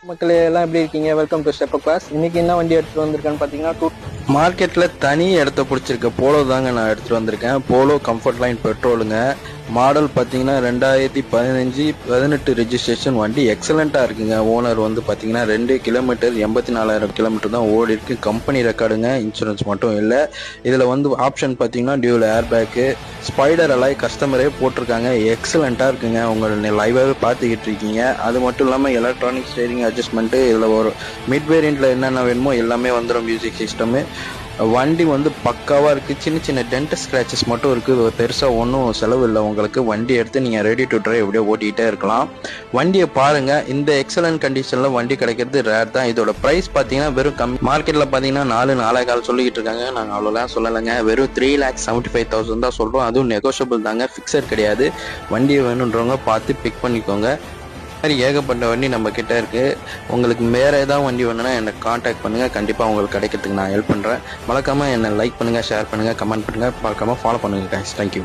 மக்களே எல்லாம் எப்படி இருக்கீங்க? Welcome to step class. இன்னைக்கு என்ன வண்டி எடுத்துட்டு வந்திருக்கேன்னு பார்த்தீங்கன்னா மார்க்கெட்டில் தனி இடத்த பிடிச்சிருக்க போலோ தாங்க நான் எடுத்துகிட்டு வந்திருக்கேன். போலோ கம்ஃபர்ட் லைன் பெட்ரோலுங்க. மாடல் பார்த்தீங்கன்னா 2015-18 ரெஜிஸ்ட்ரேஷன். வண்டி எக்ஸலண்ட்டாக இருக்குங்க. ஓனர் வந்து பார்த்தீங்கன்னா 2 கிலோமீட்டர் 84,000 கிலோமீட்டர் தான் ஓடி இருக்கு. கம்பெனி ரெக்கார்டுங்க, இன்சூரன்ஸ் மட்டும் இல்லை. இதில் வந்து ஆப்ஷன் பார்த்தீங்கன்னா dual air bag, spider alloy கஸ்டமரே போட்டிருக்காங்க. எக்ஸலண்ட்டாக இருக்குங்க. உங்களை லைவாகவே பார்த்துக்கிட்டு இருக்கீங்க. அது மட்டும் இல்லாமல் எலக்ட்ரானிக் ஸ்டேரிங் அட்ஜஸ்ட்மெண்ட்டு இதில் ஒரு மிட் வேரியண்ட்டில் என்னென்ன வேணுமோ எல்லாமே வந்துடும். Music system. வண்டி வந்து பக்காவாக இருக்குது. சின்ன சின்ன டென்ட் ஸ்க்ராச்சஸ் மட்டும் இருக்குது. பெருசாக ஒன்றும் செலவு இல்லை உங்களுக்கு. வண்டி எடுத்து நீங்கள் ரெடி டு ட்ரைவ் எப்படியோ ஓட்டிகிட்டே இருக்கலாம். வண்டியை பாருங்கள். இந்த எக்ஸலன்ட் கண்டிஷனில் வண்டி கிடைக்கிறது ரேர் தான். இதோட ப்ரைஸ் பார்த்தீங்கன்னா வெறும் மார்க்கெட்டில் பார்த்தீங்கன்னா 4,4,4 சொல்லிக்கிட்டு இருக்காங்க. நாங்கள் அவ்வளோலாம் சொல்லலைங்க. வெறும் 3,75,000 தான் சொல்கிறோம். அதுவும் நெகோஷியபிள் தாங்க, ஃபிக்ஸட் கிடையாது. வண்டியை வேணுன்றவங்க பார்த்து பிக் பண்ணிக்கோங்க. மாதிரி ஏகப்பட்ட வண்டி நம்ம கிட்ட இருக்கு. உங்களுக்கு வேற ஏதாவது வண்டி வேணும்னா என்னை காண்டாக்ட் பண்ணுங்க. கண்டிப்பா உங்களுக்கு கிடைக்கிறதுக்கு நான் ஹெல்ப் பண்றேன். மறக்காம என்னை லைக் பண்ணுங்க, ஷேர் பண்ணுங்க, கமெண்ட் பண்ணுங்க, மறக்காம ஃபாலோ பண்ணுங்க. தேங்க்யூ.